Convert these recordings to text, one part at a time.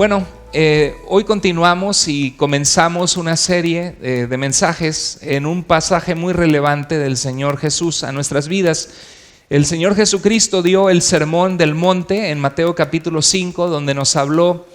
Bueno, hoy continuamos y comenzamos una serie de mensajes en un pasaje muy relevante del Señor Jesús a nuestras vidas. El Señor Jesucristo dio el sermón del monte en Mateo capítulo 5, donde nos habló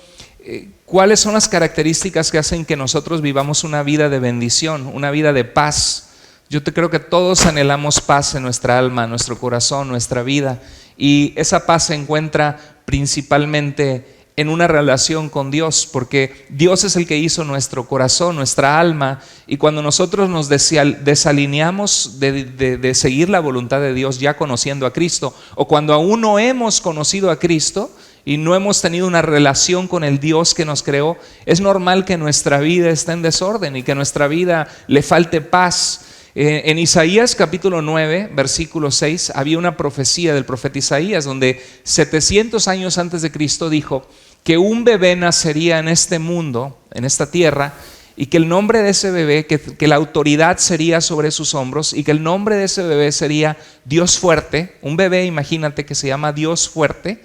cuáles son las características que hacen que nosotros vivamos una vida de bendición, una vida de paz. Yo creo que todos anhelamos paz en nuestra alma, nuestro corazón, nuestra vida, y esa paz se encuentra principalmente en una relación con Dios, porque Dios es el que hizo nuestro corazón, nuestra alma, y cuando nosotros nos desalineamos de seguir la voluntad de Dios ya conociendo a Cristo, o cuando aún no hemos conocido a Cristo y no hemos tenido una relación con el Dios que nos creó, es normal que nuestra vida esté en desorden y que nuestra vida le falte paz. En Isaías capítulo 9, versículo 6, había una profecía del profeta Isaías donde 700 años antes de Cristo dijo que un bebé nacería en este mundo, en esta tierra, y que el nombre de ese bebé, que la autoridad sería sobre sus hombros, y que el nombre de ese bebé sería Dios fuerte. Un bebé, imagínate, que se llama Dios fuerte,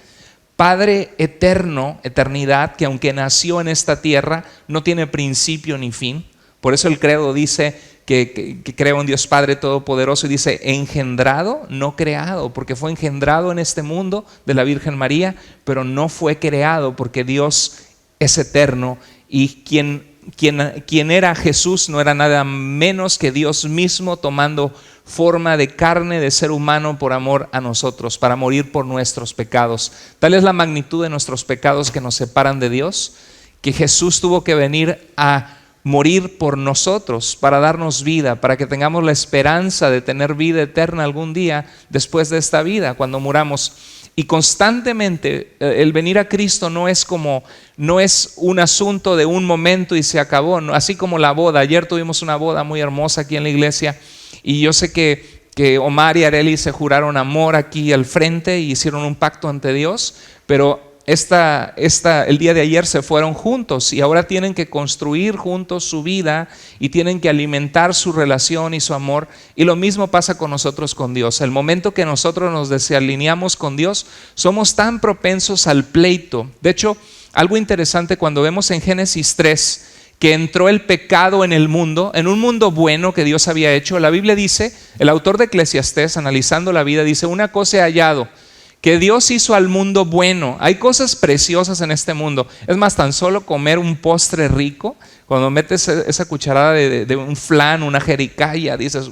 Padre eterno, eternidad, que aunque nació en esta tierra, no tiene principio ni fin. Por eso el credo dice que creo en Dios Padre Todopoderoso, y dice engendrado, no creado, porque fue engendrado en este mundo de la Virgen María, pero no fue creado, porque Dios es eterno, y quien era Jesús no era nada menos que Dios mismo tomando forma de carne, de ser humano, por amor a nosotros, para morir por nuestros pecados. Tal es la magnitud de nuestros pecados que nos separan de Dios, que Jesús tuvo que venir a morir por nosotros para darnos vida, para que tengamos la esperanza de tener vida eterna algún día después de esta vida, cuando muramos. Y constantemente el venir a Cristo no es un asunto de un momento y se acabó, ¿no? Así como la boda. Ayer tuvimos una boda muy hermosa aquí en la iglesia, y yo sé que Omar y Arely se juraron amor aquí al frente y hicieron un pacto ante Dios, pero el día de ayer se fueron juntos, y ahora tienen que construir juntos su vida y tienen que alimentar su relación y su amor. Y lo mismo pasa con nosotros con Dios. El momento que nosotros nos desalineamos con Dios, somos tan propensos al pleito. De hecho, algo interesante cuando vemos en Génesis 3 que entró el pecado en el mundo, en un mundo bueno que Dios había hecho. La Biblia dice, el autor de Eclesiastés, analizando la vida, dice: una cosa he hallado, que Dios hizo al mundo bueno. Hay cosas preciosas en este mundo. Es más, tan solo comer un postre rico, cuando metes esa cucharada de un flan, una jericaya, dices,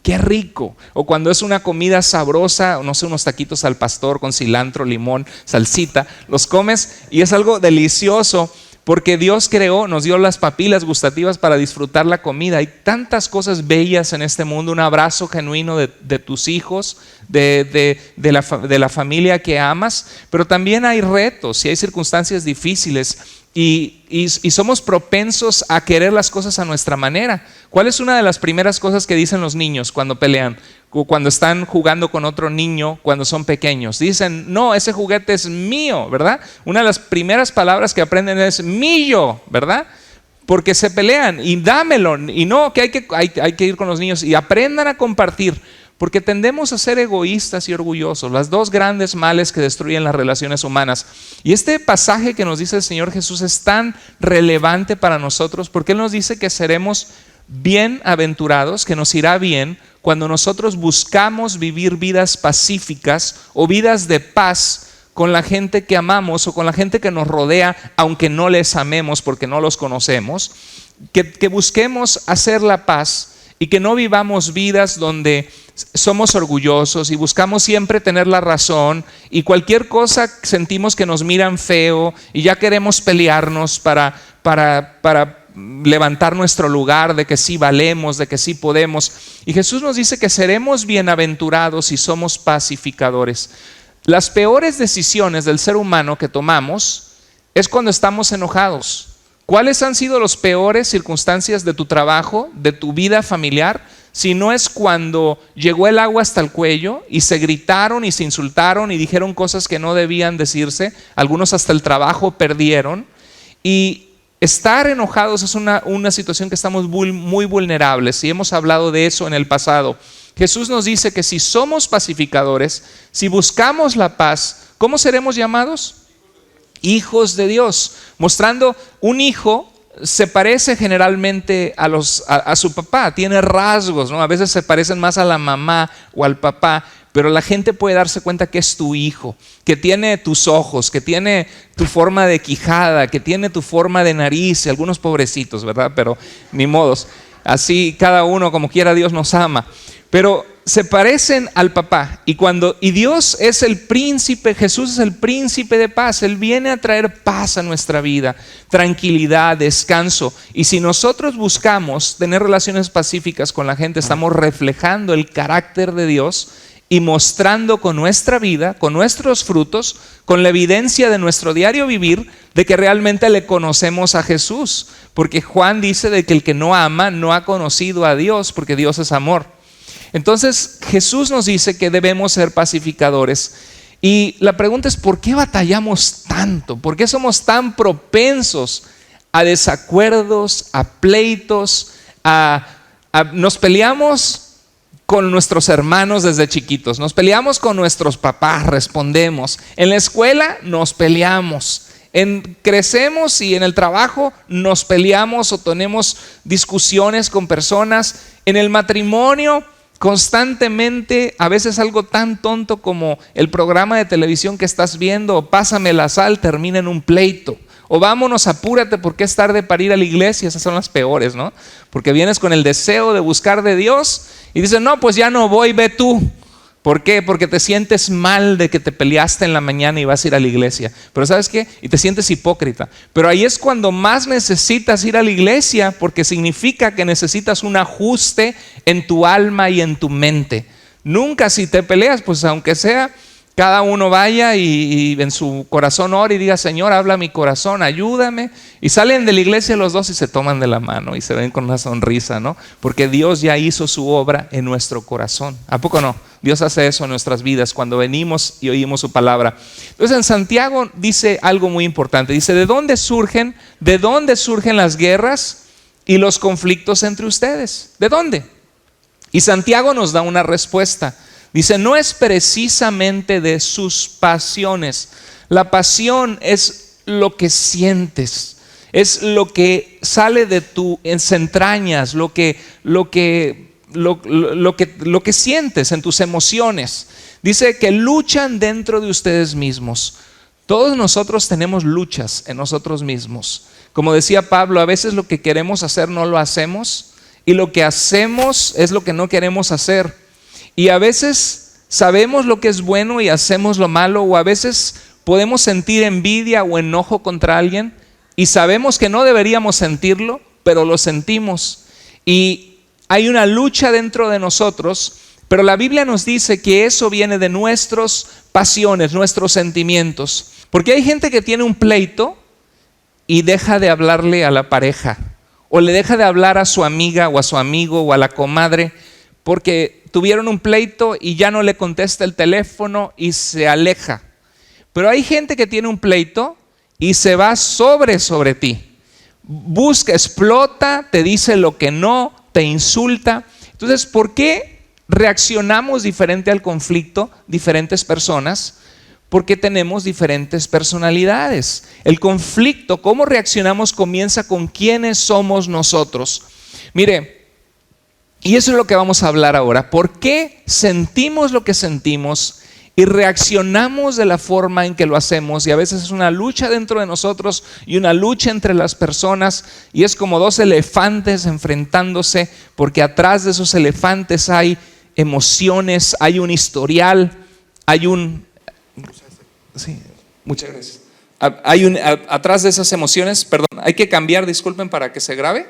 qué rico. O cuando es una comida sabrosa, no sé, unos taquitos al pastor con cilantro, limón, salsita, los comes y es algo delicioso, porque Dios creó, nos dio las papilas gustativas para disfrutar la comida. Hay tantas cosas bellas en este mundo, un abrazo genuino de tus hijos, de la familia que amas, pero también hay retos y hay circunstancias difíciles, y somos propensos a querer las cosas a nuestra manera. ¿Cuál es una de las primeras cosas que dicen los niños cuando pelean? O cuando están jugando con otro niño cuando son pequeños, dicen: no, ese juguete es mío, ¿verdad? Una de las primeras palabras que aprenden es mío, ¿verdad? Porque se pelean, y dámelo, y no, que hay que ir con los niños y aprendan a compartir, porque tendemos a ser egoístas y orgullosos, las dos grandes males que destruyen las relaciones humanas. Y este pasaje que nos dice el Señor Jesús es tan relevante para nosotros, porque Él nos dice que seremos bienaventurados, que nos irá bien cuando nosotros buscamos vivir vidas pacíficas o vidas de paz con la gente que amamos o con la gente que nos rodea, aunque no les amemos porque no los conocemos, que busquemos hacer la paz y que no vivamos vidas donde somos orgullosos y buscamos siempre tener la razón, y cualquier cosa sentimos que nos miran feo y ya queremos pelearnos para levantar nuestro lugar de que sí valemos, de que sí podemos. Y Jesús nos dice que seremos bienaventurados si somos pacificadores. Las peores decisiones del ser humano que tomamos es cuando estamos enojados. ¿Cuáles han sido las peores circunstancias de tu trabajo, de tu vida familiar? Si no es cuando llegó el agua hasta el cuello y se gritaron y se insultaron y dijeron cosas que no debían decirse, algunos hasta el trabajo perdieron. Y estar enojados es una situación que estamos muy vulnerables, y hemos hablado de eso en el pasado. Jesús nos dice que si somos pacificadores, si buscamos la paz, ¿cómo seremos llamados? hijos de Dios, mostrando un hijo se parece generalmente a su papá, tiene rasgos, ¿no? A veces se parecen más a la mamá o al papá, pero la gente puede darse cuenta que es tu hijo, que tiene tus ojos, que tiene tu forma de quijada, que tiene tu forma de nariz, y algunos pobrecitos, ¿verdad? Pero ni modos, así cada uno como quiera Dios nos ama, pero se parecen al papá. Y Dios es el príncipe, Jesús es el príncipe de paz. Él viene a traer paz a nuestra vida, tranquilidad, descanso. Y si nosotros buscamos tener relaciones pacíficas con la gente, estamos reflejando el carácter de Dios y mostrando con nuestra vida, con nuestros frutos, con la evidencia de nuestro diario vivir, de que realmente le conocemos a Jesús. Porque Juan dice de que el que no ama no ha conocido a Dios, porque Dios es amor. Entonces Jesús nos dice que debemos ser pacificadores. Y la pregunta es, ¿por qué batallamos tanto? ¿Por qué somos tan propensos a desacuerdos, a pleitos, nos peleamos con nuestros hermanos desde chiquitos, nos peleamos con nuestros papás, respondemos. En la escuela nos peleamos. Crecemos y en el trabajo nos peleamos o tenemos discusiones con personas. En el matrimonio constantemente, a veces algo tan tonto como el programa de televisión que estás viendo, o pásame la sal, termina en un pleito. O vámonos, apúrate porque es tarde para ir a la iglesia. Esas son las peores, ¿no? Porque vienes con el deseo de buscar de Dios y dices, no, pues ya no voy, ve tú. ¿Por qué? Porque te sientes mal de que te peleaste en la mañana y vas a ir a la iglesia. Pero ¿sabes qué? Y te sientes hipócrita. Pero ahí es cuando más necesitas ir a la iglesia, porque significa que necesitas un ajuste en tu alma y en tu mente. Nunca, si te peleas, pues aunque sea, cada uno vaya y en su corazón ore y diga, Señor, habla a mi corazón, ayúdame. Y salen de la iglesia los dos y se toman de la mano y se ven con una sonrisa, ¿no? Porque Dios ya hizo su obra en nuestro corazón. ¿A poco no? Dios hace eso en nuestras vidas cuando venimos y oímos su palabra. Entonces en Santiago dice algo muy importante. Dice, ¿de dónde surgen las guerras y los conflictos entre ustedes? ¿De dónde? Y Santiago nos da una respuesta. Dice, no es precisamente de sus pasiones. La pasión es lo que sientes, es lo que sale de tus entrañas, lo que sientes en tus emociones. Dice que luchan dentro de ustedes mismos. Todos nosotros tenemos luchas en nosotros mismos. Como decía Pablo, a veces lo que queremos hacer no lo hacemos, y lo que hacemos es lo que no queremos hacer. Y a veces sabemos lo que es bueno y hacemos lo malo, o a veces podemos sentir envidia o enojo contra alguien y sabemos que no deberíamos sentirlo, pero lo sentimos. Y hay una lucha dentro de nosotros, pero la Biblia nos dice que eso viene de nuestras pasiones, nuestros sentimientos. Porque hay gente que tiene un pleito y deja de hablarle a la pareja, o le deja de hablar a su amiga o a su amigo o a la comadre, porque tuvieron un pleito y ya no le contesta el teléfono y se aleja. Pero hay gente que tiene un pleito y se va sobre ti. Busca, explota, te dice lo que no, te insulta. Entonces, ¿por qué reaccionamos diferente al conflicto, diferentes personas? Porque tenemos diferentes personalidades. El conflicto, cómo reaccionamos, comienza con quiénes somos nosotros. Mire, y eso es lo que vamos a hablar ahora. ¿Por qué sentimos lo que sentimos y reaccionamos de la forma en que lo hacemos? Y a veces es una lucha dentro de nosotros y una lucha entre las personas, y es como dos elefantes enfrentándose, porque atrás de esos elefantes hay emociones, hay un historial, hay un... Sí, muchas gracias. Atrás de esas emociones, perdón, hay que cambiar, disculpen, para que se grabe.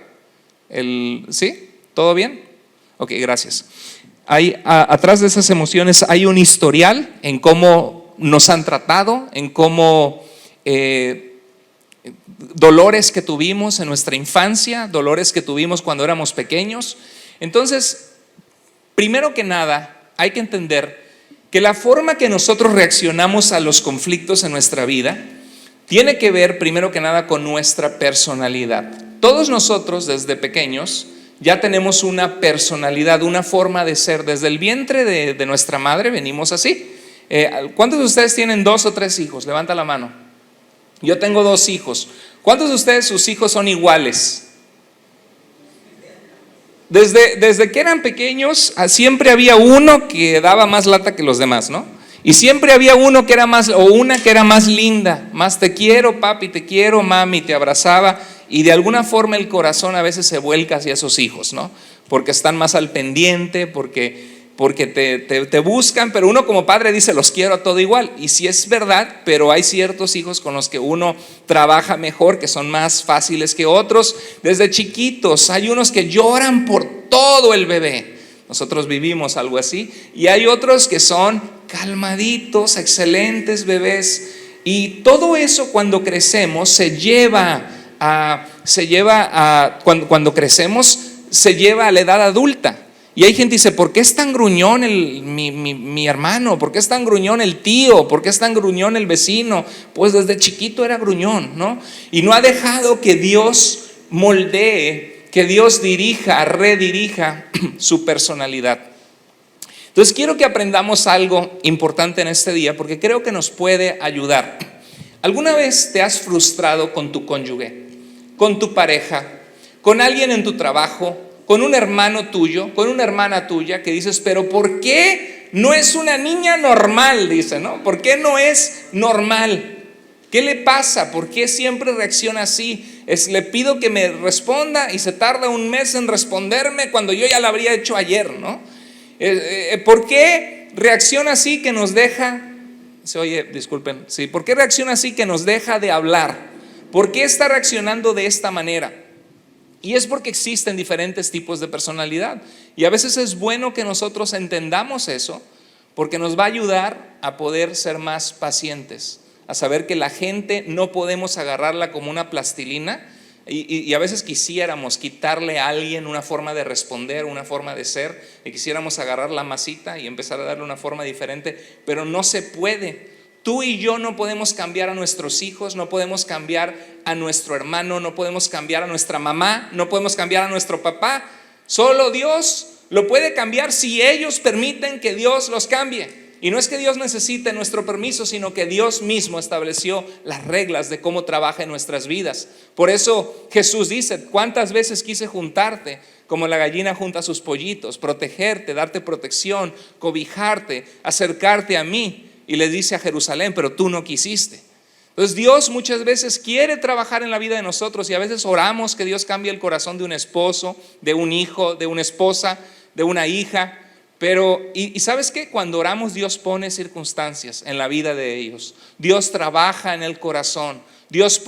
¿Sí? ¿Todo bien? Ok, gracias. Atrás de esas emociones hay un historial en cómo nos han tratado, en cómo dolores que tuvimos en nuestra infancia, dolores que tuvimos cuando éramos pequeños. Entonces, primero que nada, hay que entender que la forma que nosotros reaccionamos a los conflictos en nuestra vida tiene que ver, primero que nada, con nuestra personalidad. Todos nosotros, desde pequeños, ya tenemos una personalidad, una forma de ser. Desde el vientre de nuestra madre venimos así. ¿Cuántos de ustedes tienen 2 o 3 hijos? Levanta la mano. Yo tengo 2 hijos. ¿Cuántos de ustedes, sus hijos son iguales? Desde que eran pequeños, siempre había uno que daba más lata que los demás, ¿no? Y siempre había uno que era más, o una que era más linda, más te quiero papi, te quiero mami, te abrazaba. Y de alguna forma el corazón a veces se vuelca hacia esos hijos, ¿no? Porque están más al pendiente, porque te buscan, pero uno como padre dice los quiero a todo igual. Y sí es verdad, pero hay ciertos hijos con los que uno trabaja mejor, que son más fáciles que otros. Desde chiquitos hay unos que lloran por todo el bebé. Nosotros vivimos algo así. Y hay otros que son calmaditos, excelentes bebés. Y todo eso cuando crecemos cuando crecemos se lleva a la edad adulta. Y hay gente que dice, ¿por qué es tan gruñón mi hermano? ¿Por qué es tan gruñón el tío? ¿Por qué es tan gruñón el vecino? Pues desde chiquito era gruñón, ¿no? Y no ha dejado que Dios moldee, que Dios redirija su personalidad. Entonces quiero que aprendamos algo importante en este día, porque creo que nos puede ayudar. ¿Alguna vez te has frustrado con tu cónyuge, con tu pareja, con alguien en tu trabajo, con un hermano tuyo, con una hermana tuya, que dices, pero ¿por qué no es una niña normal? Dice, ¿no? ¿Por qué no es normal? ¿Qué le pasa? ¿Por qué siempre reacciona así? Le pido que me responda y se tarda un mes en responderme cuando yo ya lo habría hecho ayer, ¿no? ¿Por qué reacciona así que nos deja? Disculpen, sí, ¿por qué reacciona así que nos deja de hablar? ¿Por qué está reaccionando de esta manera? Y es porque existen diferentes tipos de personalidad. Y a veces es bueno que nosotros entendamos eso, porque nos va a ayudar a poder ser más pacientes, a saber que la gente no podemos agarrarla como una plastilina. Y a veces quisiéramos quitarle a alguien una forma de responder, una forma de ser, y quisiéramos agarrar la masita y empezar a darle una forma diferente, pero no se puede. Tú y yo no podemos cambiar a nuestros hijos, no podemos cambiar a nuestro hermano, no podemos cambiar a nuestra mamá, no podemos cambiar a nuestro papá. Solo Dios lo puede cambiar si ellos permiten que Dios los cambie. Y no es que Dios necesite nuestro permiso, sino que Dios mismo estableció las reglas de cómo trabaja en nuestras vidas. Por eso Jesús dice, ¿cuántas veces quise juntarte como la gallina junta sus pollitos? Protegerte, darte protección, cobijarte, acercarte a mí. Y le dice a Jerusalén, pero tú no quisiste. Entonces Dios muchas veces quiere trabajar en la vida de nosotros, y a veces oramos que Dios cambie el corazón de un esposo, de un hijo, de una esposa, de una hija. Pero, y ¿sabes qué? Cuando oramos, Dios pone circunstancias en la vida de ellos. Dios trabaja en el corazón. Dios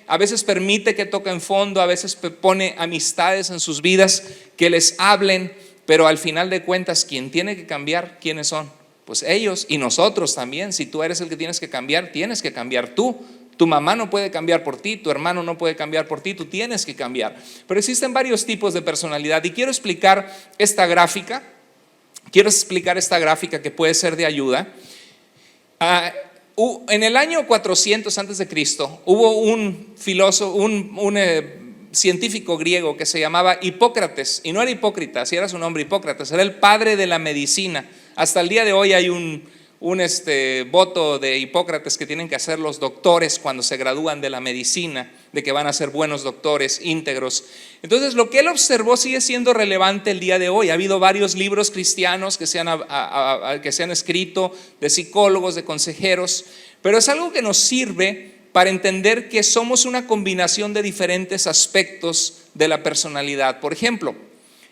a veces permite que toquen fondo, a veces pone amistades en sus vidas que les hablen, pero al final de cuentas, quien tiene que cambiar, ¿quiénes son? Pues ellos y nosotros también. Si tú eres el que tienes que cambiar tú. Tu mamá no puede cambiar por ti, tu hermano no puede cambiar por ti, tú tienes que cambiar. Pero existen varios tipos de personalidad y quiero explicar esta gráfica. Que puede ser de ayuda. En el año 400 antes de Cristo hubo un filósofo, un científico griego que se llamaba Hipócrates, y no era Hipócrita, así era su nombre, Hipócrates, era el padre de la medicina. Hasta el día de hoy hay un voto de Hipócrates que tienen que hacer los doctores cuando se gradúan de la medicina, de que van a ser buenos doctores, íntegros. Entonces lo que él observó sigue siendo relevante el día de hoy. Ha habido varios libros cristianos que se han escrito, de psicólogos, de consejeros, pero es algo que nos sirve para entender que somos una combinación de diferentes aspectos de la personalidad. Por ejemplo,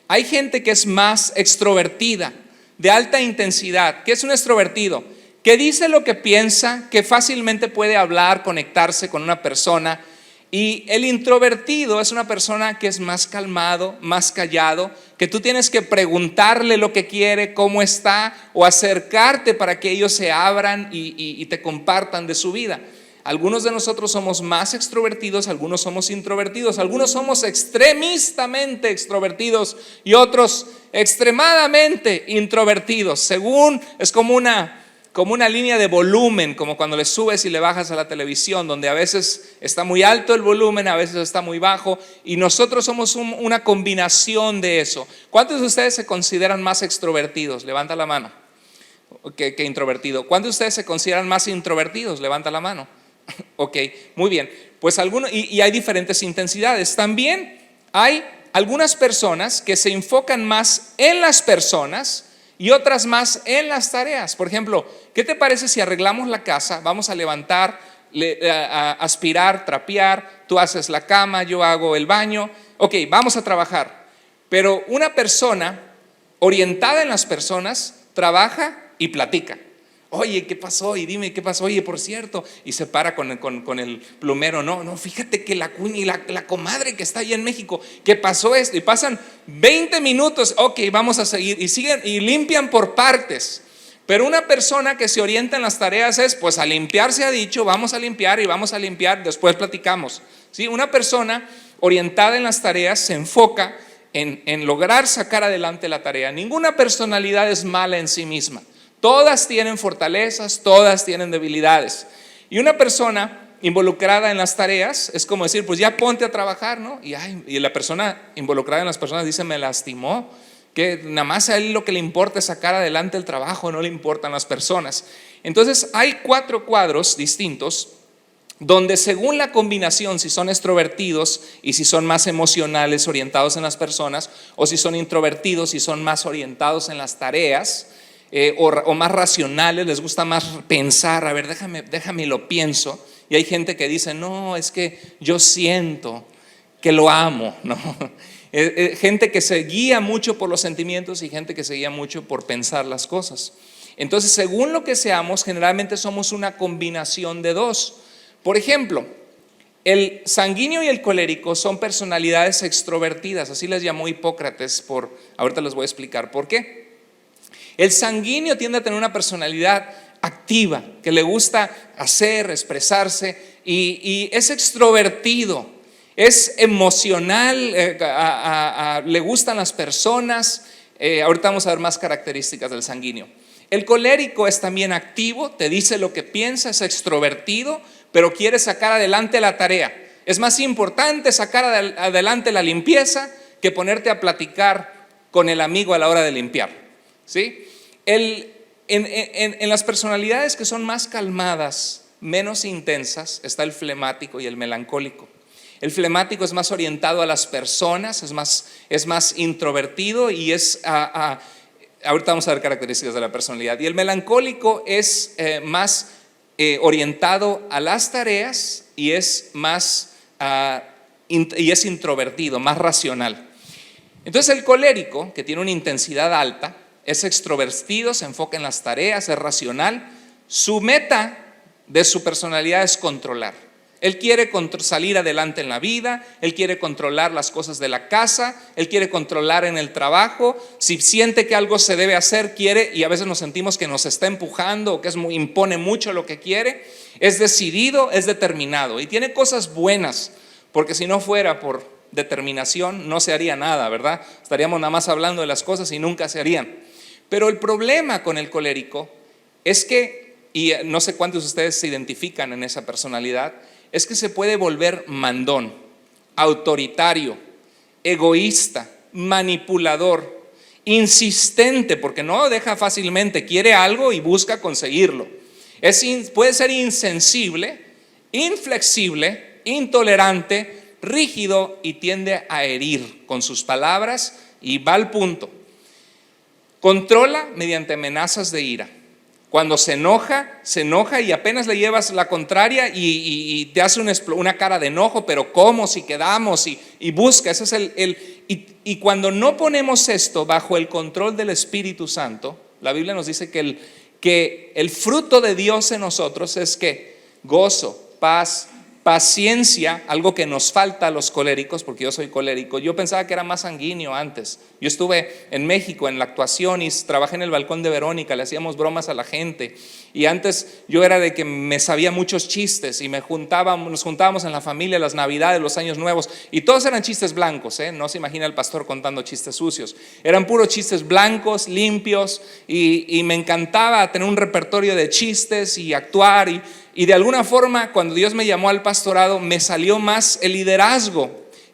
hay gente que es más extrovertida, de alta intensidad. ¿Qué es un extrovertido? Que dice lo que piensa, que fácilmente puede hablar, conectarse con una persona. Y el introvertido es una persona que es más calmado, más callado, que tú tienes que preguntarle lo que quiere, cómo está, o acercarte para que ellos se abran y te compartan de su vida. Algunos de nosotros somos más extrovertidos, algunos somos introvertidos, algunos somos extremistamente extrovertidos y otros extremadamente introvertidos. Según, es como una línea de volumen, como cuando le subes y le bajas a la televisión, donde a veces está muy alto el volumen, a veces está muy bajo, y nosotros somos una combinación de eso. ¿Cuántos de ustedes se consideran más extrovertidos? Levanta la mano. Que introvertido. ¿Cuántos de ustedes se consideran más introvertidos? Levanta la mano. Ok, muy bien. Pues y hay diferentes intensidades. También hay algunas personas que se enfocan más en las personas y otras más en las tareas. Por ejemplo, ¿qué te parece si arreglamos la casa? Vamos a levantar, a aspirar, trapear, tú haces la cama, yo hago el baño. Ok, vamos a trabajar. Pero una persona orientada en las personas trabaja y platica. Oye, ¿qué pasó? Y dime, ¿qué pasó? Oye, por cierto. Y se para con el plomero. No, fíjate que la comadre que está allá en México, que pasó esto. Y pasan 20 minutos. Ok, vamos a seguir. Y siguen y limpian por partes. Pero una persona que se orienta en las tareas es, pues a limpiar se ha dicho, vamos a limpiar y vamos a limpiar, después platicamos. ¿Sí? Una persona orientada en las tareas se enfoca en lograr sacar adelante la tarea. Ninguna personalidad es mala en sí misma. Todas tienen fortalezas, todas tienen debilidades. Y una persona involucrada en las tareas es como decir, pues ya ponte a trabajar, ¿no? Y la persona involucrada en las personas dice, me lastimó, que nada más a él lo que le importa es sacar adelante el trabajo, no le importan las personas. Entonces hay 4 cuadros distintos donde según la combinación, si son extrovertidos y si son más emocionales, orientados en las personas, o si son introvertidos y son más orientados en las tareas, o más racionales, les gusta más pensar, a ver, déjame lo pienso. Y hay gente que dice, no, es que yo siento que lo amo, ¿no? Gente que se guía mucho por los sentimientos y gente que se guía mucho por pensar las cosas. Entonces, según lo que seamos, generalmente somos una combinación de 2. Por ejemplo, el sanguíneo y el colérico son personalidades extrovertidas, así les llamó Hipócrates, ahorita les voy a explicar por qué. El sanguíneo tiende a tener una personalidad activa, que le gusta hacer, expresarse, y es extrovertido, es emocional, le gustan las personas. Ahorita vamos a ver más características del sanguíneo. El colérico es también activo, te dice lo que piensa, es extrovertido, pero quiere sacar adelante la tarea. Es más importante sacar adelante la limpieza que ponerte a platicar con el amigo a la hora de limpiar, ¿sí? En las personalidades que son más calmadas, menos intensas, está el flemático y el melancólico. El flemático es más orientado a las personas, es más introvertido y ahorita vamos a ver características de la personalidad. Y el melancólico es más orientado a las tareas y es introvertido, más racional. Entonces el colérico, que tiene una intensidad alta, es extrovertido, se enfoca en las tareas, es racional. Su meta de su personalidad es controlar. Él quiere salir adelante en la vida, él quiere controlar las cosas de la casa, él quiere controlar en el trabajo. Si siente que algo se debe hacer, quiere, y a veces nos sentimos que nos está empujando o que impone mucho lo que quiere. Es decidido, es determinado y tiene cosas buenas, porque si no fuera por determinación no se haría nada, ¿verdad? Estaríamos nada más hablando de las cosas y nunca se harían. Pero el problema con el colérico es que, y no sé cuántos de ustedes se identifican en esa personalidad, es que se puede volver mandón, autoritario, egoísta, manipulador, insistente, porque no deja fácilmente, quiere algo y busca conseguirlo. Puede ser insensible, inflexible, intolerante, rígido y tiende a herir con sus palabras y va al punto. Controla mediante amenazas de ira. Cuando se enoja y apenas le llevas la contraria y te hace una cara de enojo, pero ¿cómo? Si quedamos y busca. Ese es y cuando no ponemos esto bajo el control del Espíritu Santo, la Biblia nos dice que el fruto de Dios en nosotros es que gozo, paz, paciencia, algo que nos falta a los coléricos, porque yo soy colérico. Yo pensaba que era más sanguíneo antes. Yo estuve en México en la actuación y trabajé en el balcón de Verónica, le hacíamos bromas a la gente. Y antes yo era de que me sabía muchos chistes y nos juntábamos en la familia las navidades, los años nuevos, y todos eran chistes blancos, no se imagina el pastor contando chistes sucios. Eran puros chistes blancos, limpios, y me encantaba tener un repertorio de chistes y actuar y de alguna forma, cuando Dios me llamó al pastorado, me salió más el liderazgo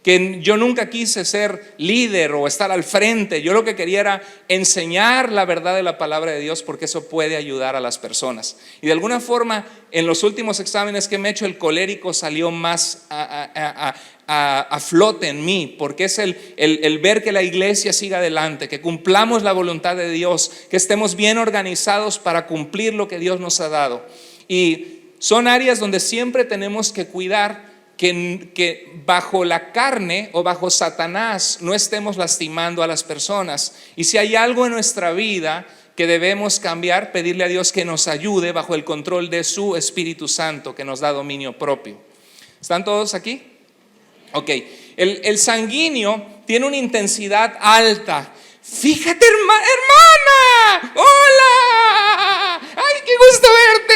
que yo nunca quise ser líder o estar al frente. Yo lo que quería era enseñar la verdad de la palabra de Dios, porque eso puede ayudar a las personas. Y de alguna forma, en los últimos exámenes que me he hecho, el colérico salió más a flote en mí, porque es el ver que la iglesia siga adelante, que cumplamos la voluntad de Dios, que estemos bien organizados para cumplir lo que Dios nos ha dado. Y son áreas donde siempre tenemos que cuidar que bajo la carne o bajo Satanás no estemos lastimando a las personas. Y si hay algo en nuestra vida que debemos cambiar, pedirle a Dios que nos ayude bajo el control de su Espíritu Santo, que nos da dominio propio. ¿Están todos aquí? Ok. El sanguíneo tiene una intensidad alta. Fíjate, hermana, hola, ay, qué gusto verte.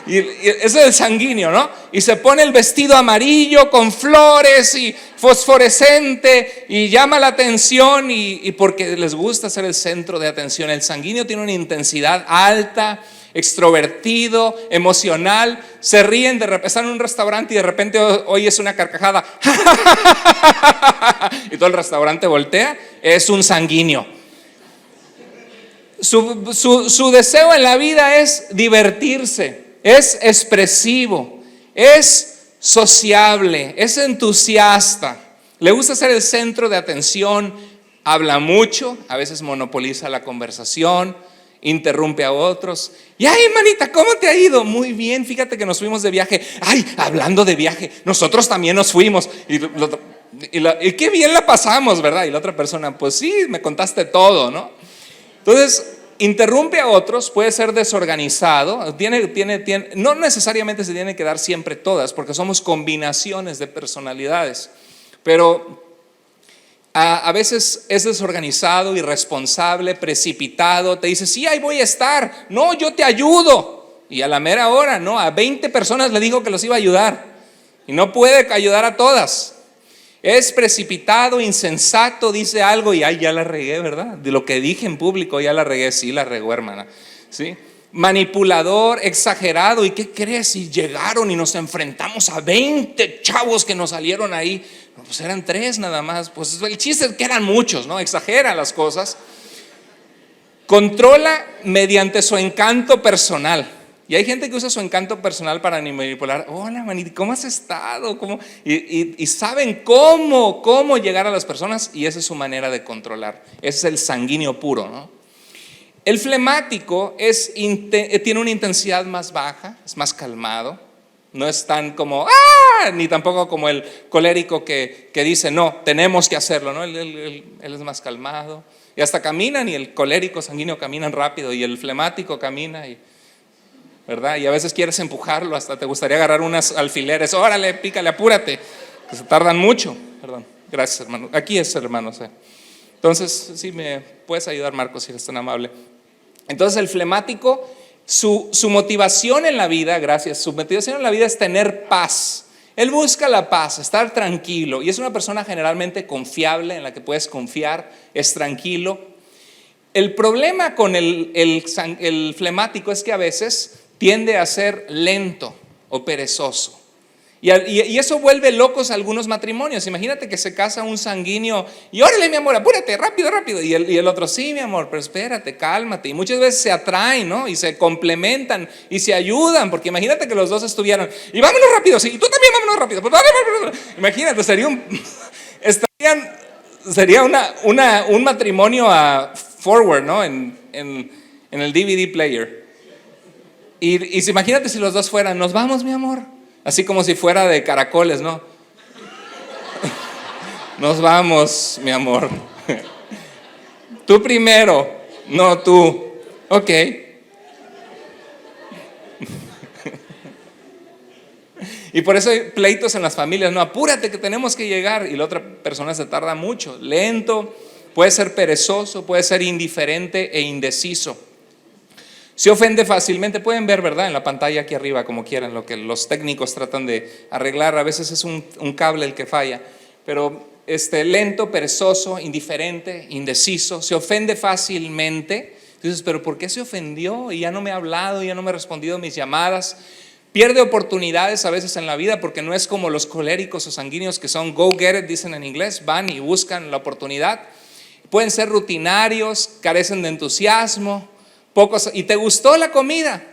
Y ese es el sanguíneo, ¿no? Y se pone el vestido amarillo con flores y fosforescente y llama la atención, y porque les gusta ser el centro de atención. El sanguíneo tiene una intensidad alta, extrovertido, emocional. Se ríen, de repente están en un restaurante y de repente oyes una carcajada y todo el restaurante voltea. Es un sanguíneo. Su deseo en la vida es divertirse, es expresivo, es sociable, es entusiasta, le gusta ser el centro de atención, habla mucho, a veces monopoliza la conversación, interrumpe a otros. Y ay, manita, ¿cómo te ha ido? Muy bien, fíjate que nos fuimos de viaje. Ay, hablando de viaje, nosotros también nos fuimos. Y qué bien la pasamos, ¿verdad? Y la otra persona, pues sí, me contaste todo, ¿no? Entonces, interrumpe a otros, puede ser desorganizado, no necesariamente se tiene que dar siempre todas, porque somos combinaciones de personalidades, pero a veces es desorganizado, irresponsable, precipitado, te dice, sí, ahí voy a estar, no, yo te ayudo, y a la mera hora, no, a 20 personas le dijo que los iba a ayudar, y no puede ayudar a todas. Es precipitado, insensato, dice algo y ay, ya la regué, ¿verdad? De lo que dije en público, ya la regué, sí, la regó, hermana, ¿sí? Manipulador, exagerado. ¿Y qué crees? Si llegaron y nos enfrentamos a 20 chavos que nos salieron ahí, pues eran 3 nada más. Pues el chiste es que eran muchos, ¿no? Exagera las cosas. Controla mediante su encanto personal. Y hay gente que usa su encanto personal para manipular. Hola, manita, ¿cómo has estado? Y saben cómo llegar a las personas, y esa es su manera de controlar. Ese es el sanguíneo puro, ¿no? El flemático tiene una intensidad más baja, es más calmado. No es tan como ni tampoco como el colérico que dice no, tenemos que hacerlo, ¿no? Él es más calmado. Y hasta caminan, y el colérico sanguíneo caminan rápido, y el flemático camina, ¿verdad? Y a veces quieres empujarlo, hasta te gustaría agarrar unas alfileres. Órale, pícale, apúrate, que se tardan mucho. Perdón, gracias, hermano. Aquí es, hermano. Entonces, sí, me puedes ayudar, Marcos, si eres tan amable. Entonces, el flemático, su motivación en la vida, su motivación en la vida es tener paz. Él busca la paz, estar tranquilo, y es una persona generalmente confiable, en la que puedes confiar, es tranquilo. El problema con el flemático es que a veces tiende a ser lento o perezoso. Y eso vuelve locos a algunos matrimonios. Imagínate que se casa un sanguíneo y órale, mi amor, apúrate, rápido, rápido. Y el otro, sí, mi amor, pero espérate, cálmate. Y muchas veces se atraen, ¿no? Y se complementan y se ayudan. Porque imagínate que los dos estuvieran, y vámonos rápido, sí, y tú también vámonos rápido. Imagínate, sería un matrimonio a forward, ¿no? En el DVD player. Y imagínate si los dos fueran, nos vamos, mi amor. Así como si fuera de caracoles, ¿no? Nos vamos, mi amor. Tú primero, no tú. Ok. Y por eso hay pleitos en las familias, no, apúrate que tenemos que llegar, y la otra persona se tarda mucho, lento, puede ser perezoso, puede ser indiferente e indeciso. Se ofende fácilmente, pueden ver, ¿verdad? En la pantalla aquí arriba, como quieran, lo que los técnicos tratan de arreglar. A veces es un cable el que falla, pero lento, perezoso, indiferente, indeciso, se ofende fácilmente. Entonces, ¿pero por qué se ofendió? Y ya no me ha hablado, ya no me ha respondido a mis llamadas. pierde oportunidades a veces en la vida porque no es como los coléricos o sanguíneos que son go get it, dicen en inglés, van y buscan la oportunidad. Pueden ser rutinarios, carecen de entusiasmo, pocos. ¿Y te gustó la comida?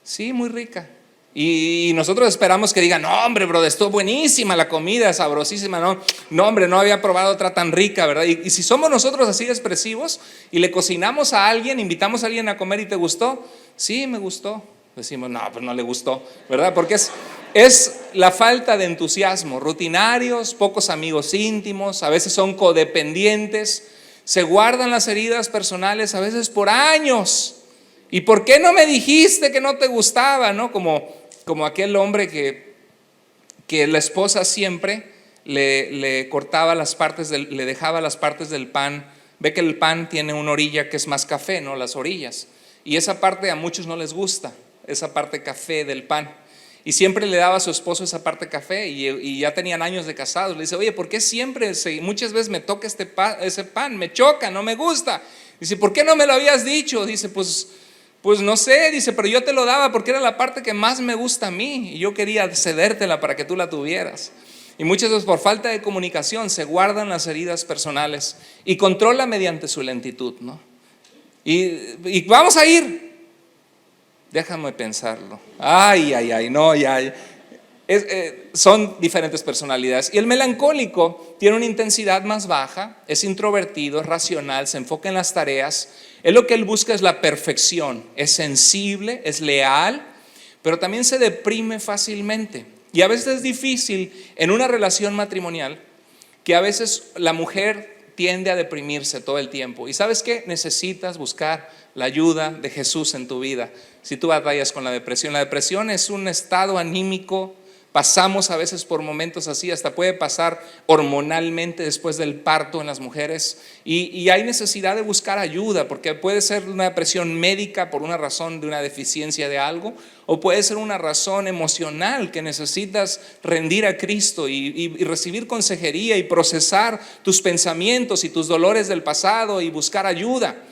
Sí, muy rica. Y nosotros esperamos que digan, no hombre, bro, estuvo buenísima la comida, sabrosísima. No hombre, no había probado otra tan rica, ¿verdad? Y si somos nosotros así expresivos y le cocinamos a alguien, invitamos a alguien a comer y te gustó, sí, me gustó. Decimos, no, pues no le gustó, ¿verdad? Porque es la falta de entusiasmo. Rutinarios, pocos amigos íntimos, a veces son codependientes, se guardan las heridas personales a veces por años. ¿Y por qué no me dijiste que no te gustaba? ¿No? Como aquel hombre que la esposa siempre le cortaba las partes, le dejaba las partes del pan. Ve que el pan tiene una orilla que es más café, ¿no? Las orillas. Y esa parte a muchos no les gusta, esa parte café del pan. Y siempre le daba a su esposo esa parte café y ya tenían años de casados. Le dice, oye, ¿por qué siempre, muchas veces me toca ese pan? Me choca, no me gusta. Dice, ¿por qué no me lo habías dicho? Dice, pues no sé, dice, pero yo te lo daba porque era la parte que más me gusta a mí y yo quería cedértela para que tú la tuvieras. Y muchas veces por falta de comunicación se guardan las heridas personales y controla mediante su lentitud, ¿no? Y vamos a ir. Déjame pensarlo. No, ya. Son diferentes personalidades. Y el melancólico tiene una intensidad más baja, es introvertido, es racional, se enfoca en las tareas. Lo que él busca es la perfección, es sensible, es leal, pero también se deprime fácilmente. Y a veces es difícil en una relación matrimonial que a veces la mujer tiende a deprimirse todo el tiempo. ¿Y sabes qué? Necesitas buscar la ayuda de Jesús en tu vida. Si tú batallas con la depresión es un estado anímico. Pasamos a veces por momentos así, hasta puede pasar hormonalmente después del parto en las mujeres y hay necesidad de buscar ayuda porque puede ser una depresión médica por una razón de una deficiencia de algo o puede ser una razón emocional que necesitas rendir a Cristo y recibir consejería y procesar tus pensamientos y tus dolores del pasado y buscar ayuda.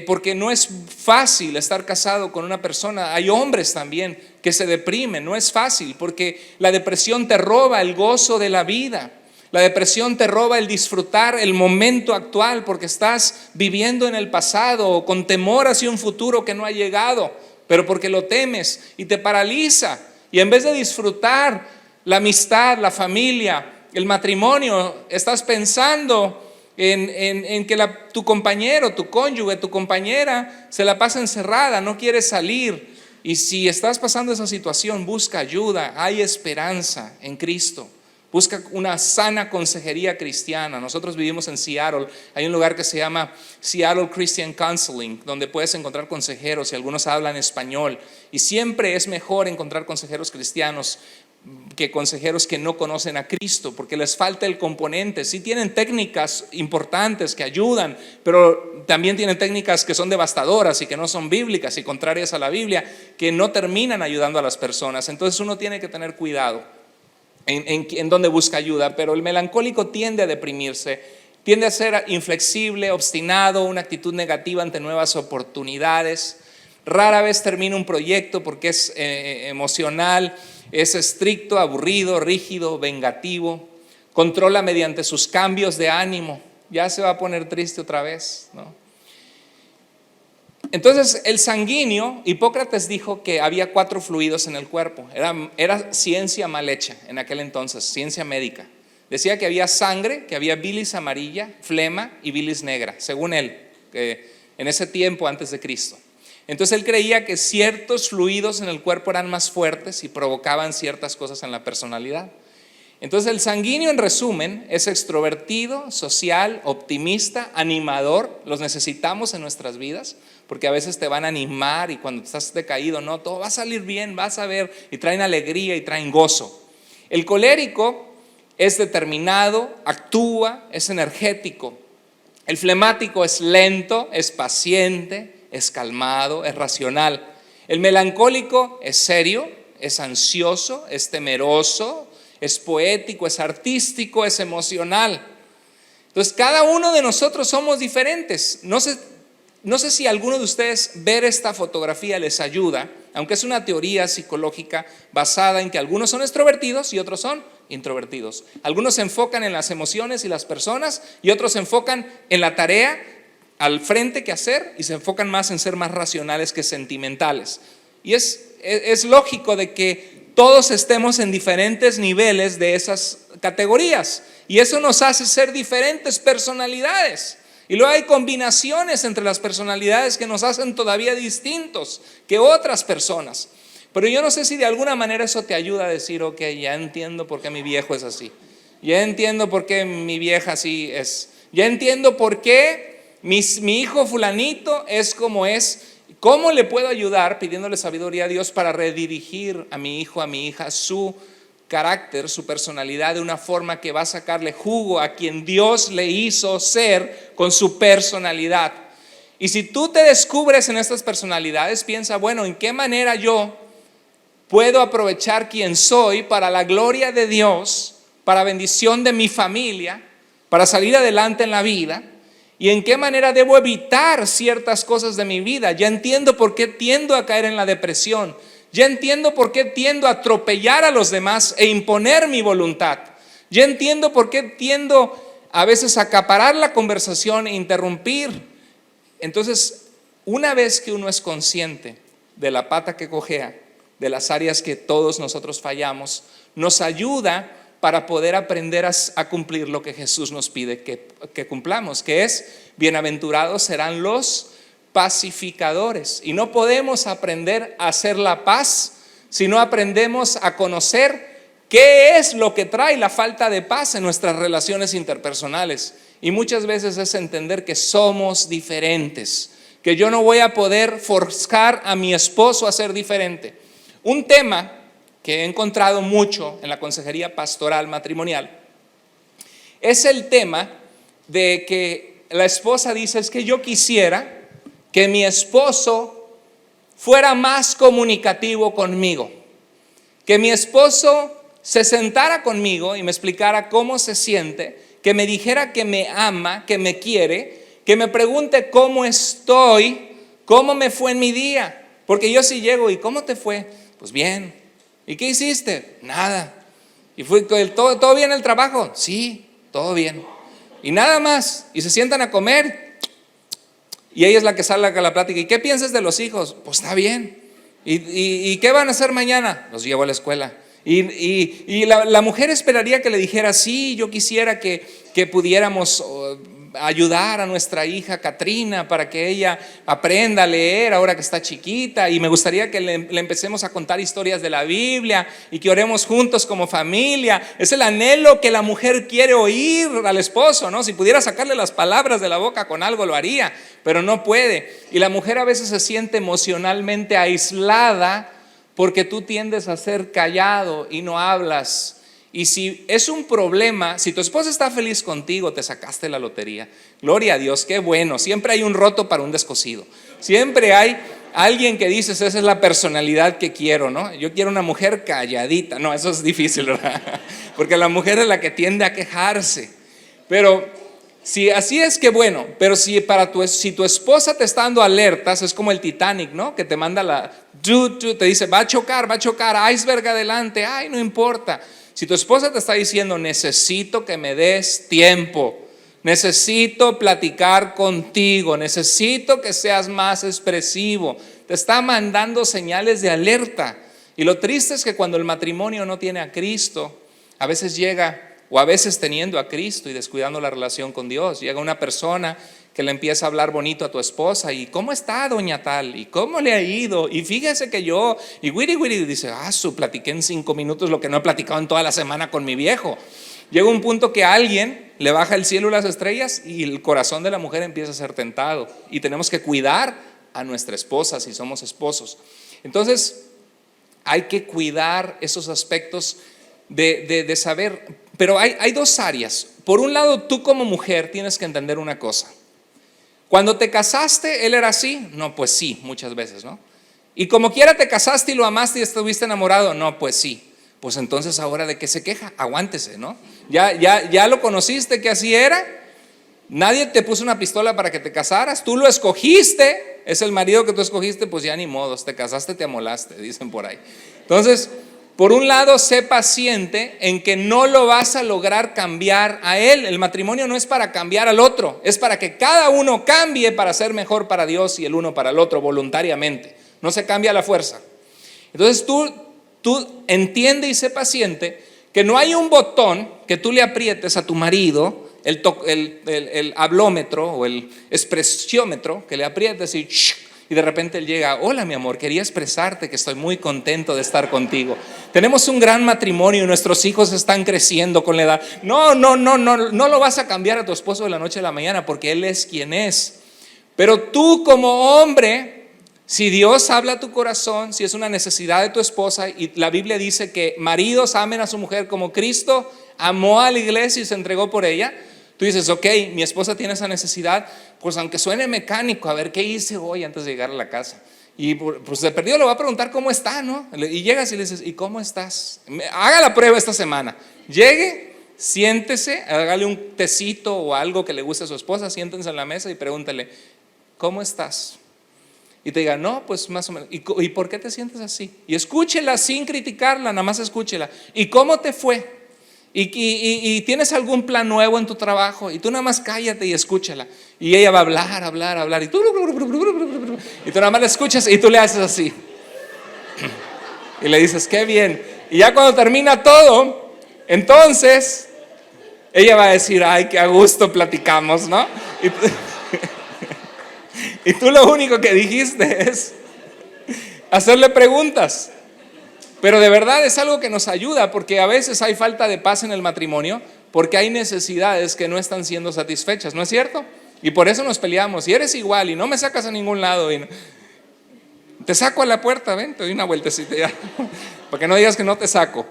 Porque no es fácil estar casado con una persona. Hay hombres también que se deprimen, no es fácil porque la depresión te roba el gozo de la vida. La depresión te roba el disfrutar el momento actual porque estás viviendo en el pasado o con temor hacia un futuro que no ha llegado, pero porque lo temes y te paraliza. Y en vez de disfrutar la amistad, la familia, el matrimonio, estás pensando en que tu compañero, tu cónyuge, tu compañera se la pasa encerrada, no quiere salir. Y si estás pasando esa situación, busca ayuda, hay esperanza en Cristo. Busca una sana consejería cristiana. Nosotros vivimos en Seattle, hay un lugar que se llama Seattle Christian Counseling, donde puedes encontrar consejeros y algunos hablan español. Y siempre es mejor encontrar consejeros cristianos que consejeros que no conocen a Cristo, porque les falta el componente. Sí tienen técnicas importantes que ayudan, pero también tienen técnicas que son devastadoras y que no son bíblicas y contrarias a la Biblia, que no terminan ayudando a las personas. Entonces uno tiene que tener cuidado en donde busca ayuda. Pero el melancólico tiende a deprimirse, tiende a ser inflexible, obstinado, una actitud negativa ante nuevas oportunidades. Rara vez termina un proyecto porque es emocional. Es estricto, aburrido, rígido, vengativo. Controla mediante sus cambios de ánimo. Ya se va a poner triste otra vez, ¿no? Entonces el sanguíneo, Hipócrates dijo que había 4 fluidos en el cuerpo. Era ciencia mal hecha en aquel entonces, ciencia médica. Decía que había sangre, que había bilis amarilla, flema y bilis negra, según él, en ese tiempo antes de Cristo. Entonces él creía que ciertos fluidos en el cuerpo eran más fuertes y provocaban ciertas cosas en la personalidad. Entonces el sanguíneo, en resumen, es extrovertido, social, optimista, animador. Los necesitamos en nuestras vidas porque a veces te van a animar y cuando estás decaído, no, todo va a salir bien, vas a ver, y traen alegría y traen gozo. El colérico es determinado, actúa, es energético. El flemático es lento, es paciente, es calmado, es racional. El melancólico es serio, es ansioso, es temeroso, es poético, es artístico, es emocional. Entonces cada uno de nosotros somos diferentes. No sé si a alguno de ustedes ver esta fotografía les ayuda aunque es una teoría psicológica basada en que algunos son extrovertidos y otros son introvertidos. Algunos se enfocan en las emociones y las personas y otros se enfocan en la tarea al frente que hacer y se enfocan más en ser más racionales que sentimentales. Y es lógico de que todos estemos en diferentes niveles de esas categorías y eso nos hace ser diferentes personalidades. Y luego hay combinaciones entre las personalidades que nos hacen todavía distintos que otras personas. Pero yo no sé si de alguna manera eso te ayuda a decir, ok, ya entiendo por qué mi viejo es así. Ya entiendo por qué mi vieja así es. Ya entiendo por qué mi hijo fulanito es como es. ¿Cómo le puedo ayudar pidiéndole sabiduría a Dios para redirigir a mi hijo, a mi hija, su carácter, su personalidad de una forma que va a sacarle jugo a quien Dios le hizo ser con su personalidad? Y si tú te descubres en estas personalidades, piensa, bueno, ¿en qué manera yo puedo aprovechar quien soy para la gloria de Dios, para bendición de mi familia, para salir adelante en la vida? ¿Y en qué manera debo evitar ciertas cosas de mi vida? Ya entiendo por qué tiendo a caer en la depresión. Ya entiendo por qué tiendo a atropellar a los demás e imponer mi voluntad. Ya entiendo por qué tiendo a veces a acaparar la conversación e interrumpir. Entonces, una vez que uno es consciente de la pata que cojea, de las áreas que todos nosotros fallamos, nos ayuda para poder aprender a cumplir lo que Jesús nos pide que cumplamos, que es: bienaventurados serán los pacificadores. Y no podemos aprender a hacer la paz si no aprendemos a conocer qué es lo que trae la falta de paz en nuestras relaciones interpersonales. Y muchas veces es entender que somos diferentes, que yo no voy a poder forzar a mi esposo a ser diferente. Un tema que he encontrado mucho en la consejería pastoral matrimonial es el tema de que la esposa dice: es que yo quisiera que mi esposo fuera más comunicativo conmigo, que mi esposo se sentara conmigo y me explicara cómo se siente, que me dijera que me ama, que me quiere, que me pregunte cómo estoy, cómo me fue en mi día. Porque yo sí llego y ¿cómo te fue? Pues bien. ¿Y qué hiciste? Nada. ¿Y fue todo bien el trabajo? Sí, todo bien. Y nada más. Y se sientan a comer y ella es la que sale a la plática. ¿Y qué piensas de los hijos? Pues está bien. ¿Y qué van a hacer mañana? Los llevo a la escuela. Y la mujer esperaría que le dijera: sí, yo quisiera que pudiéramos ayudar a nuestra hija Katrina para que ella aprenda a leer ahora que está chiquita, y me gustaría que le empecemos a contar historias de la Biblia y que oremos juntos como familia. Es el anhelo que la mujer quiere oír al esposo, ¿no? Si pudiera sacarle las palabras de la boca con algo lo haría, pero no puede. Y la mujer a veces se siente emocionalmente aislada porque tú tiendes a ser callado y no hablas. Y si es un problema, si tu esposa está feliz contigo, te sacaste la lotería, gloria a Dios, qué bueno. Siempre hay un roto para un descosido. Siempre hay alguien que dices: esa es la personalidad que quiero, ¿no? Yo quiero una mujer calladita. No, eso es difícil, ¿verdad? Porque la mujer es la que tiende a quejarse. Pero si así es, que bueno. Pero si tu esposa te está dando alertas, es como el Titanic, ¿no? Que te manda te dice: va a chocar, iceberg adelante, ay, no importa. Si tu esposa te está diciendo: necesito que me des tiempo, necesito platicar contigo, necesito que seas más expresivo, te está mandando señales de alerta. Y lo triste es que cuando el matrimonio no tiene a Cristo, a veces llega, o a veces teniendo a Cristo y descuidando la relación con Dios, llega una persona que le empieza a hablar bonito a tu esposa: ¿y cómo está doña tal? ¿Y cómo le ha ido? Y fíjese que yo, y wiri, dice: platiqué en 5 minutos lo que no he platicado en toda la semana con mi viejo. Llega un punto que a alguien le baja el cielo y las estrellas y el corazón de la mujer empieza a ser tentado. Y tenemos que cuidar a nuestra esposa si somos esposos. Entonces hay que cuidar esos aspectos de saber. Pero hay dos áreas. Por un lado, tú como mujer tienes que entender una cosa: cuando te casaste, ¿él era así? No, pues sí, muchas veces, ¿no? Y como quiera te casaste y lo amaste y estuviste enamorado. No, pues sí. Pues entonces, ¿ahora de qué se queja? Aguántese, ¿no? Ya lo conociste que así era. Nadie te puso una pistola para que te casaras, tú lo escogiste, es el marido que tú escogiste, pues ya ni modos, te casaste, te amolaste, dicen por ahí. Entonces, por un lado, sé paciente en que no lo vas a lograr cambiar a él. El matrimonio no es para cambiar al otro, es para que cada uno cambie para ser mejor para Dios y el uno para el otro voluntariamente. No se cambia a la fuerza. Entonces tú entiende y sé paciente que no hay un botón que tú le aprietes a tu marido, el hablómetro o el expresiómetro, que le aprietes y de repente él llega: hola mi amor, quería expresarte que estoy muy contento de estar contigo. Tenemos un gran matrimonio y nuestros hijos están creciendo con la edad. No lo vas a cambiar a tu esposo de la noche a la mañana, porque él es quien es. Pero tú como hombre, si Dios habla a tu corazón, si es una necesidad de tu esposa, y la Biblia dice que maridos amen a su mujer como Cristo amó a la iglesia y se entregó por ella. Tú dices: ok, mi esposa tiene esa necesidad, pues aunque suene mecánico, a ver qué hice hoy antes de llegar a la casa. Y pues de perdido le va a preguntar cómo está, ¿no? Y llegas y le dices: ¿y cómo estás? Haga la prueba esta semana. Llegue, siéntese, hágale un tecito o algo que le guste a su esposa, siéntense en la mesa y pregúntale: ¿cómo estás? Y te diga: no, pues más o menos. ¿Y por qué te sientes así? Y escúchela sin criticarla, nada más escúchela. ¿Y cómo te fue? ¿Y tienes algún plan nuevo en tu trabajo? Y tú nada más cállate y escúchala. Y ella va a hablar. Y tú nada más la escuchas y tú le haces así. Y le dices: qué bien. Y ya cuando termina todo, entonces ella va a decir: ay, qué a gusto platicamos, ¿no? Y tú lo único que dijiste es hacerle preguntas. Pero de verdad es algo que nos ayuda, porque a veces hay falta de paz en el matrimonio porque hay necesidades que no están siendo satisfechas, ¿no es cierto? Y por eso nos peleamos. Y eres igual y no me sacas a ningún lado y te saco a la puerta, ven, te doy una vueltecita ya, para que no digas que no te saco.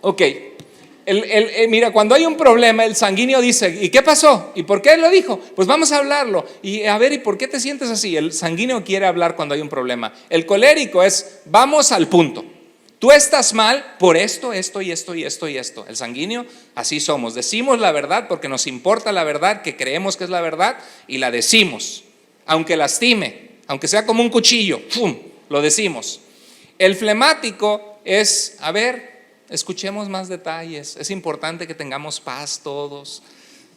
Ok, mira, cuando hay un problema, el sanguíneo dice: ¿y qué pasó? ¿Y por qué lo dijo? Pues vamos a hablarlo. Y a ver, ¿y por qué te sientes así? El sanguíneo quiere hablar cuando hay un problema. El colérico es: vamos al punto. Tú estás mal por esto. El sanguíneo, así somos. Decimos la verdad porque nos importa la verdad, que creemos que es la verdad, y la decimos. Aunque lastime, aunque sea como un cuchillo, ¡pum!, lo decimos. El flemático es: a ver, escuchemos más detalles. Es importante que tengamos paz todos.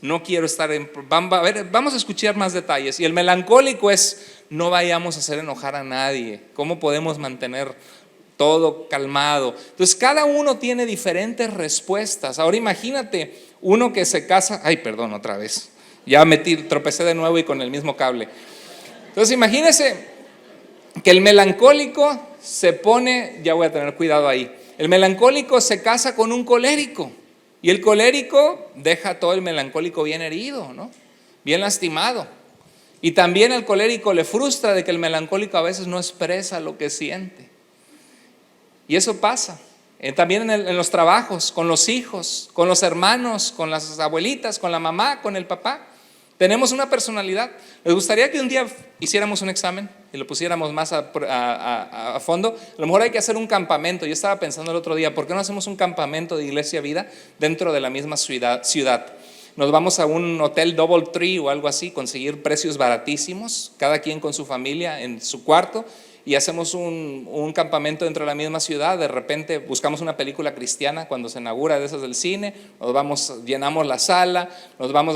No quiero estar vamos a escuchar más detalles. Y el melancólico es: no vayamos a hacer enojar a nadie. ¿Cómo podemos mantener todo calmado? Entonces cada uno tiene diferentes respuestas. Ahora imagínate uno que se casa. Ay, perdón, otra vez. Ya tropecé de nuevo y con el mismo cable. Entonces imagínese que el melancólico se pone, ya voy a tener cuidado ahí. El melancólico se casa con un colérico y el colérico deja a todo el melancólico bien herido, ¿no? Bien lastimado. Y también el colérico le frustra de que el melancólico a veces no expresa lo que siente. Y eso pasa. También en los trabajos, con los hijos, con los hermanos, con las abuelitas, con la mamá, con el papá. Tenemos una personalidad. ¿Les gustaría que un día hiciéramos un examen y lo pusiéramos más a fondo? A lo mejor hay que hacer un campamento. Yo estaba pensando el otro día: ¿por qué no hacemos un campamento de Iglesia Vida dentro de la misma ciudad? Nos vamos a un hotel DoubleTree o algo así, conseguir precios baratísimos, cada quien con su familia en su cuarto, y hacemos un campamento dentro de la misma ciudad. De repente buscamos una película cristiana cuando se inaugura de esas del cine, llenamos la sala,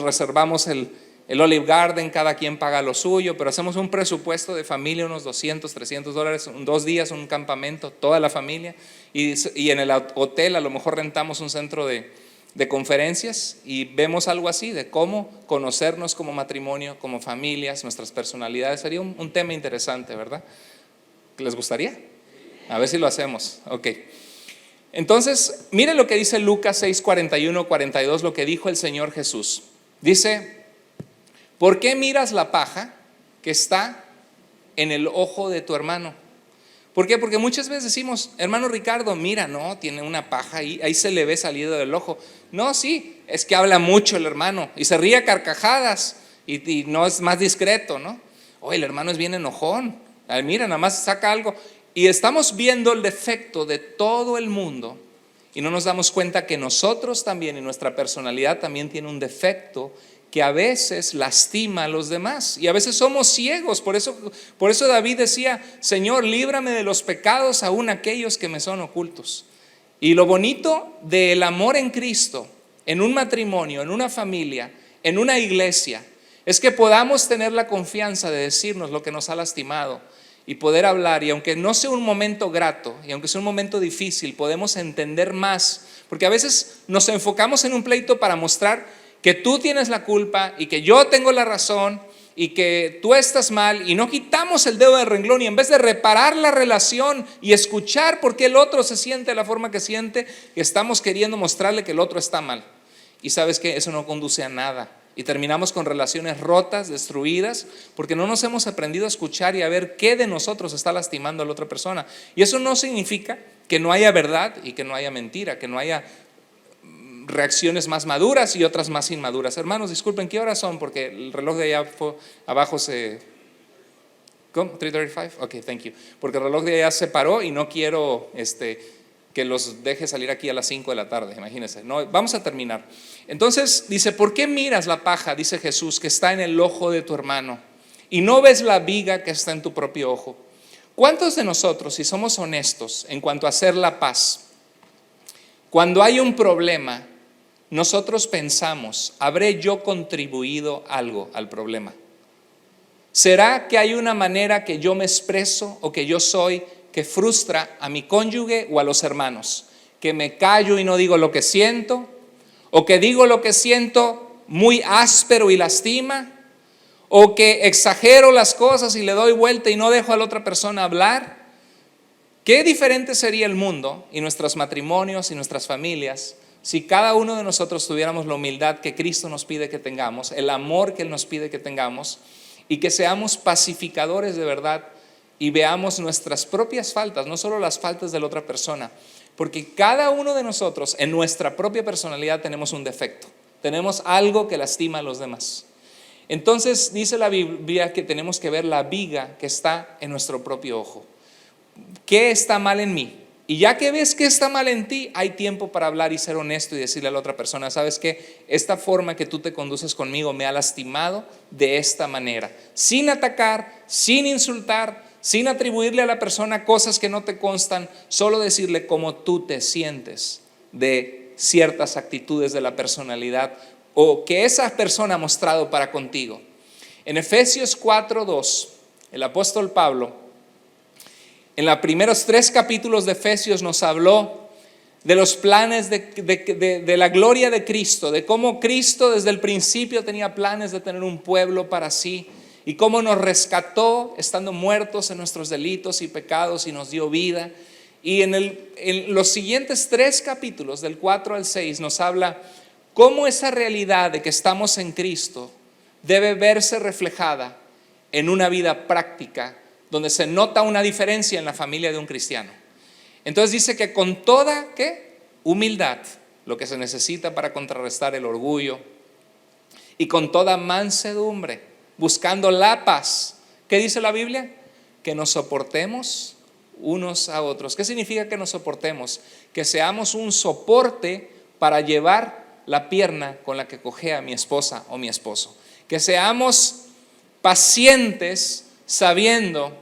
reservamos el Olive Garden, cada quien paga lo suyo, pero hacemos un presupuesto de familia, unos $200, $300, 2 días, un campamento, toda la familia, y en el hotel a lo mejor rentamos un centro de conferencias y vemos algo así, de cómo conocernos como matrimonio, como familias, nuestras personalidades. Sería un tema interesante, ¿verdad? ¿Les gustaría? A ver si lo hacemos. Ok. Entonces, miren lo que dice Lucas 6, 41, 42, lo que dijo el Señor Jesús. Dice: ¿por qué miras la paja que está en el ojo de tu hermano? ¿Por qué? Porque muchas veces decimos: hermano Ricardo, mira, no, tiene una paja ahí se le ve salido del ojo. No, sí, es que habla mucho el hermano y se ríe a carcajadas y no es más discreto, ¿no? Oye, el hermano es bien enojón. Mira, nada más saca algo. Y estamos viendo el defecto de todo el mundo y no nos damos cuenta que nosotros también, y nuestra personalidad también tiene un defecto que a veces lastima a los demás y a veces somos ciegos. Por eso David decía: Señor, líbrame de los pecados, aun aquellos que me son ocultos. Y lo bonito del amor en Cristo, en un matrimonio, en una familia, en una iglesia, es que podamos tener la confianza de decirnos lo que nos ha lastimado y poder hablar, y aunque no sea un momento grato y aunque sea un momento difícil, podemos entender más, porque a veces nos enfocamos en un pleito para mostrar que tú tienes la culpa y que yo tengo la razón y que tú estás mal, y no quitamos el dedo del renglón, y en vez de reparar la relación y escuchar por qué el otro se siente de la forma que siente, estamos queriendo mostrarle que el otro está mal. Y sabes que eso no conduce a nada, y terminamos con relaciones rotas, destruidas, porque no nos hemos aprendido a escuchar y a ver qué de nosotros está lastimando a la otra persona. Y eso no significa que no haya verdad y que no haya mentira, que no haya reacciones más maduras y otras más inmaduras. Hermanos, disculpen, ¿qué horas son? Porque el reloj de allá abajo se... ¿Cómo? ¿3:35? Ok, thank you. Porque el reloj de allá se paró y no quiero que los deje salir aquí a las 5 de la tarde, imagínense. No, vamos a terminar. Entonces dice: ¿por qué miras la paja, dice Jesús, que está en el ojo de tu hermano, y no ves la viga que está en tu propio ojo? ¿Cuántos de nosotros, si somos honestos en cuanto a hacer la paz, cuando hay un problema, nosotros pensamos: ¿habré yo contribuido algo al problema? ¿Será que hay una manera que yo me expreso o que yo soy que frustra a mi cónyuge o a los hermanos? Que me callo y no digo lo que siento, o que digo lo que siento muy áspero y lastima, o que exagero las cosas y le doy vuelta y no dejo a la otra persona hablar. Qué diferente sería el mundo y nuestros matrimonios y nuestras familias si cada uno de nosotros tuviéramos la humildad que Cristo nos pide que tengamos, el amor que Él nos pide que tengamos, y que seamos pacificadores de verdad y veamos nuestras propias faltas, no solo las faltas de la otra persona, porque cada uno de nosotros en nuestra propia personalidad tenemos un defecto, tenemos algo que lastima a los demás. Entonces dice la Biblia que tenemos que ver la viga que está en nuestro propio ojo. ¿Qué está mal en mí? Y ya que ves que está mal en ti, hay tiempo para hablar y ser honesto y decirle a la otra persona: ¿sabes qué? Esta forma que tú te conduces conmigo me ha lastimado de esta manera. Sin atacar, sin insultar, sin atribuirle a la persona cosas que no te constan, solo decirle cómo tú te sientes de ciertas actitudes de la personalidad o que esa persona ha mostrado para contigo. En Efesios 4:2, el apóstol Pablo, en los primeros 3 capítulos de Efesios, nos habló de los planes de la gloria de Cristo, de cómo Cristo desde el principio tenía planes de tener un pueblo para sí, y cómo nos rescató estando muertos en nuestros delitos y pecados y nos dio vida. Y en los siguientes 3 capítulos, del 4 al 6, nos habla cómo esa realidad de que estamos en Cristo debe verse reflejada en una vida práctica, donde se nota una diferencia en la familia de un cristiano. Entonces dice que con toda humildad, lo que se necesita para contrarrestar el orgullo, y con toda mansedumbre, buscando la paz. ¿Qué dice la Biblia? Que nos soportemos unos a otros. ¿Qué significa que nos soportemos? Que seamos un soporte para llevar la pierna con la que cojea mi esposa o mi esposo. Que seamos pacientes sabiendo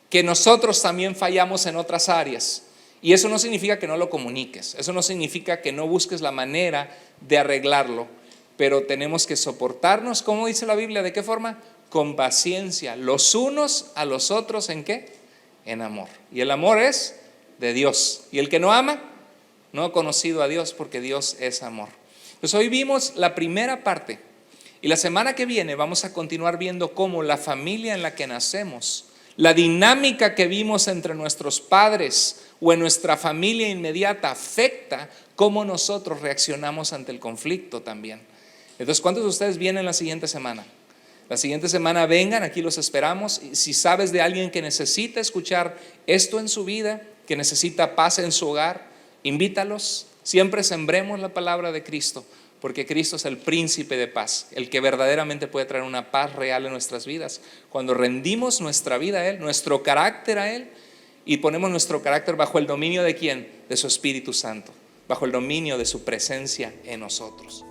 que nosotros también fallamos en otras áreas. Y eso no significa que no lo comuniques, eso no significa que no busques la manera de arreglarlo, pero tenemos que soportarnos, ¿cómo dice la Biblia? ¿De qué forma? Con paciencia, los unos a los otros, ¿en qué? En amor. Y el amor es de Dios. Y el que no ama, no ha conocido a Dios, porque Dios es amor. Pues hoy vimos la primera parte, y la semana que viene vamos a continuar viendo cómo la familia en la que nacemos, la dinámica que vimos entre nuestros padres o en nuestra familia inmediata afecta cómo nosotros reaccionamos ante el conflicto también. Entonces, ¿cuántos de ustedes vienen la siguiente semana? La siguiente semana vengan, aquí los esperamos. Y si sabes de alguien que necesita escuchar esto en su vida, que necesita paz en su hogar, invítalos. Siempre sembremos la palabra de Cristo, porque Cristo es el príncipe de paz, el que verdaderamente puede traer una paz real en nuestras vidas. Cuando rendimos nuestra vida a Él, nuestro carácter a Él, y ponemos nuestro carácter bajo el dominio de ¿quién? De su Espíritu Santo, bajo el dominio de su presencia en nosotros.